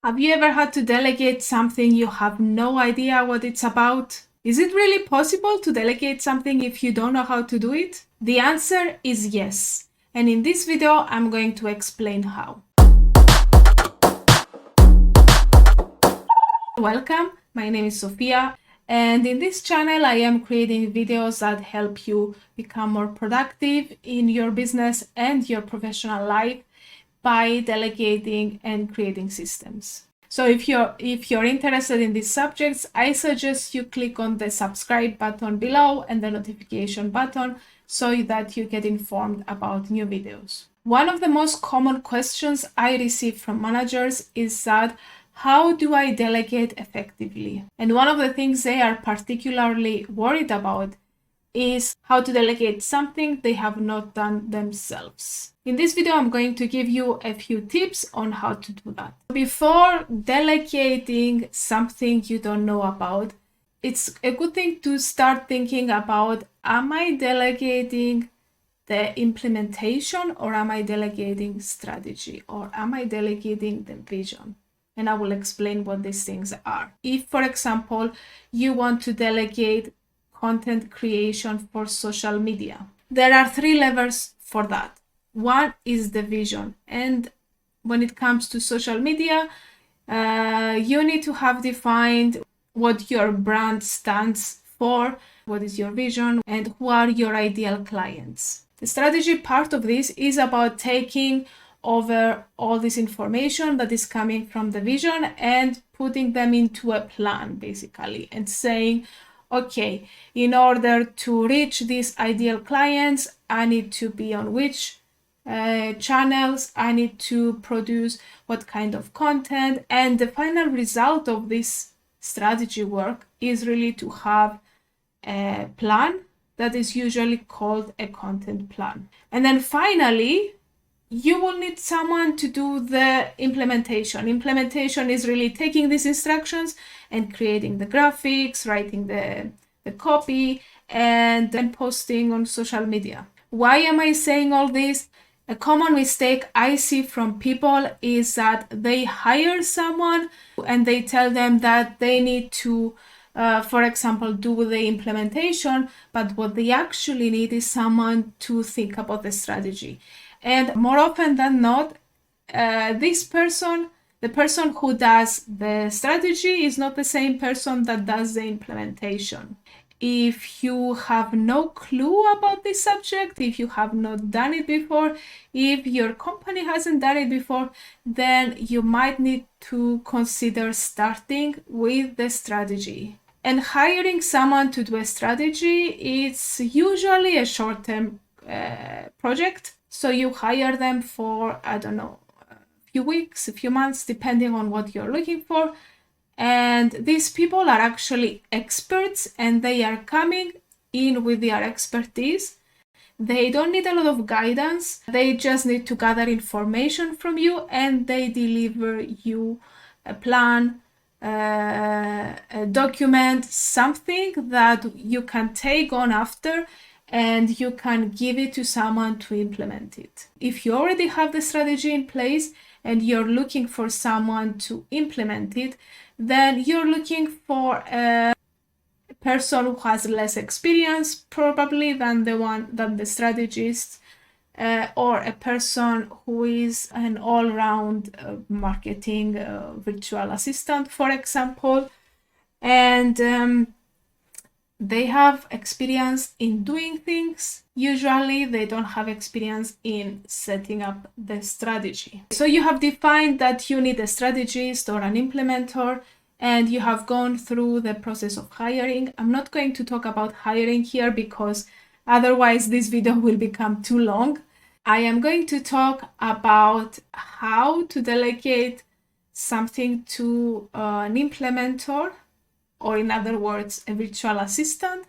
Have you ever had to delegate something you have no idea what it's about? Is it really possible to delegate something if you don't know how to do it? The answer is yes. And in this video, I'm going to explain how. Welcome, my name is Sophia, and in this channel I am creating videos that help you become more productive in your business and your professional life by delegating and creating systems. So if you're interested in these subjects, I suggest you click on the subscribe button below and the notification button so that you get informed about new videos. One of the most common questions I receive from managers is that how do I delegate effectively? And one of the things they are particularly worried about is how to delegate something they have not done themselves. In this video, I'm going to give you a few tips on how to do that. Before delegating something you don't know about, it's a good thing to start thinking about, am I delegating the implementation, or am I delegating strategy, or am I delegating the vision? And I will explain what these things are. If, for example, you want to delegate content creation for social media, there are 3 levels for that. One is the vision, and when it comes to social media, you need to have defined what your brand stands for, what is your vision, and who are your ideal clients. The strategy part of this is about taking over all this information that is coming from the vision and putting them into a plan, basically, and saying, okay, in order to reach these ideal clients, I need to be on which channels, I need to produce what kind of content, and the final result of this strategy work is really to have a plan that is usually called a content plan. And then finally, you will need someone to do the implementation. Implementation is really taking these instructions and creating the graphics, writing the copy, and then posting on social media. Why am I saying all this? A common mistake I see from people is that they hire someone and they tell them that they need to, for example, do the implementation, but what they actually need is someone to think about the strategy. And more often than not, this person, the person who does the strategy, is not the same person that does the implementation. If you have no clue about this subject, if you have not done it before, if your company hasn't done it before, then you might need to consider starting with the strategy. And hiring someone to do a strategy, it's usually a short-term project. So you hire them for, I don't know, a few weeks, a few months, depending on what you're looking for. And these people are actually experts and they are coming in with their expertise. They don't need a lot of guidance. They just need to gather information from you and they deliver you a plan, a document, something that you can take on after and you can give it to someone to implement it. If you already have the strategy in place and you're looking for someone to implement it, then you're looking for a person who has less experience probably than the strategist, or a person who is an all-round marketing virtual assistant, for example, and they have experience in doing things. Usually they don't have experience in setting up the strategy. So you have defined that you need a strategist or an implementer, and you have gone through the process of hiring. I'm not going to talk about hiring here because otherwise this video will become too long. I am going to talk about how to delegate something to an implementer, or in other words, a virtual assistant,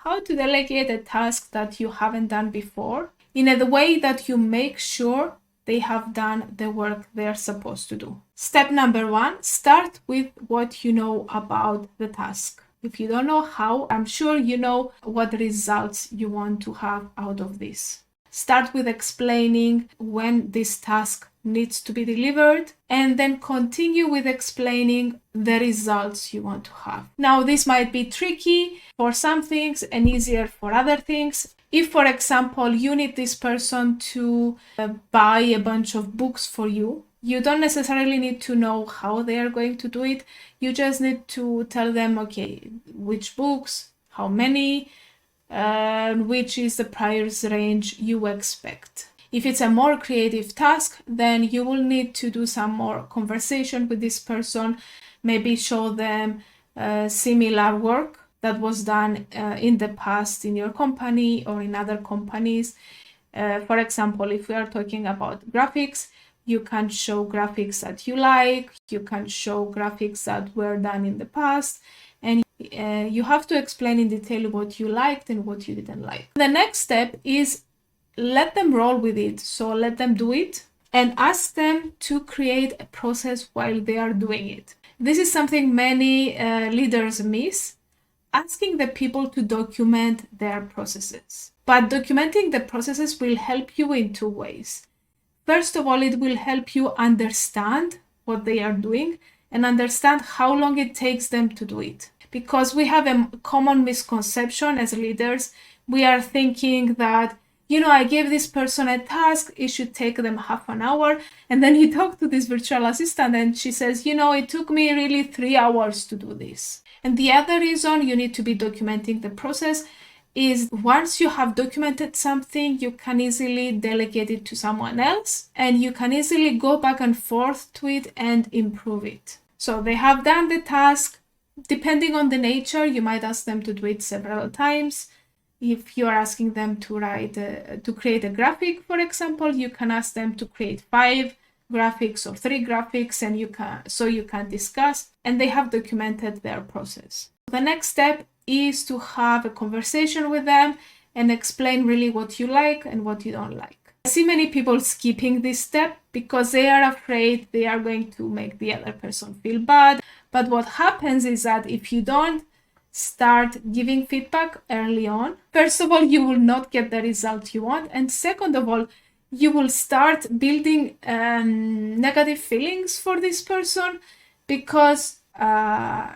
how to delegate a task that you haven't done before in a way that you make sure they have done the work they're supposed to do. Step number 1, start with what you know about the task. If you don't know how, I'm sure you know what results you want to have out of this. Start with explaining when this task needs to be delivered, and then continue with explaining the results you want to have. Now, this might be tricky for some things and easier for other things. If, for example, you need this person to buy a bunch of books for you, you don't necessarily need to know how they are going to do it. You just need to tell them, okay, which books, how many, which is the price range you expect. If it's a more creative task, then you will need to do some more conversation with this person, maybe show them similar work that was done in the past in your company or in other companies. For example, if we are talking about graphics, you can show graphics that you like, you can show graphics that were done in the past, and you have to explain in detail what you liked and what you didn't like. The next step is let them roll with it. So let them do it and ask them to create a process while they are doing it. This is something many leaders miss, asking the people to document their processes. But documenting the processes will help you in two ways. First of all, it will help you understand what they are doing and understand how long it takes them to do it. Because we have a common misconception as leaders. We are thinking that, I gave this person a task, it should take them half an hour. And then you talk to this virtual assistant and she says, it took me really 3 hours to do this. And the other reason you need to be documenting the process is once you have documented something, you can easily delegate it to someone else and you can easily go back and forth to it and improve it. So they have done the task. Depending on the nature, you might ask them to do it several times. If you are asking them to create a graphic, for example, you can ask them to create 5 graphics or 3 graphics, and you can discuss, and they have documented their process. The next step is to have a conversation with them and explain really what you like and what you don't like. I see many people skipping this step because they are afraid they are going to make the other person feel bad. But what happens is that if you don't start giving feedback early on, first of all, you will not get the result you want. And second of all, you will start building negative feelings for this person because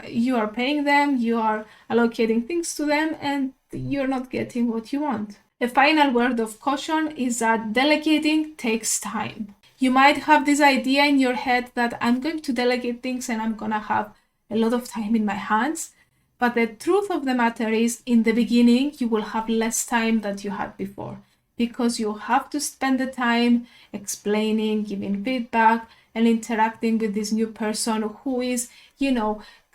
you are paying them, you are allocating things to them, and you're not getting what you want. A final word of caution is that delegating takes time. You might have this idea in your head that I'm going to delegate things and I'm gonna have a lot of time in my hands. But the truth of the matter is, in the beginning, you will have less time than you had before because you have to spend the time explaining, giving feedback, and interacting with this new person who is,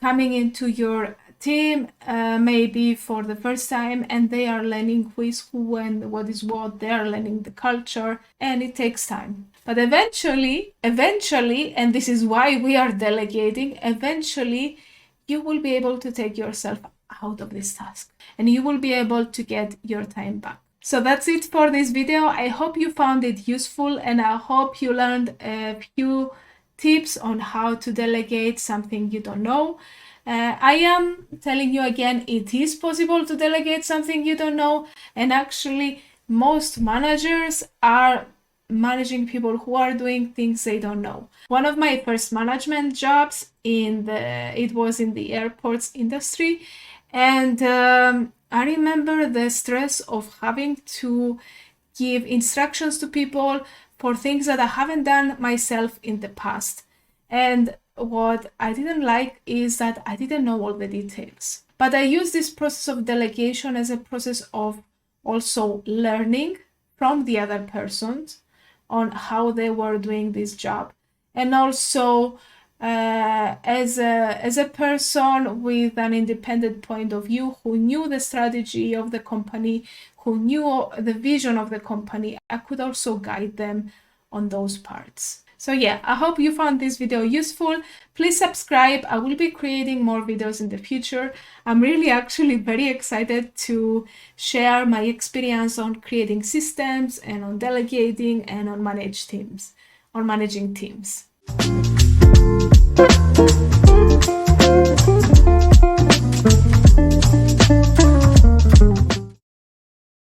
coming into your team maybe for the first time, and they are learning who is who and what is what. They are learning the culture, and it takes time. But eventually, and this is why we are delegating, eventually you will be able to take yourself out of this task and you will be able to get your time back. So that's it for this video. I hope you found it useful and I hope you learned a few tips on how to delegate something you don't know. I am telling you again, it is possible to delegate something you don't know, and actually most managers are managing people who are doing things they don't know. One of my first management jobs it was in the airports industry, and I remember the stress of having to give instructions to people for things that I haven't done myself in the past. And what I didn't like is that I didn't know all the details. But I use this process of delegation as a process of also learning from the other persons on how they were doing this job. And also as a person with an independent point of view who knew the strategy of the company, who knew the vision of the company, I could also guide them on those parts. So yeah, I hope you found this video useful. Please subscribe. I will be creating more videos in the future. I'm really actually very excited to share my experience on creating systems and on delegating and on managing teams.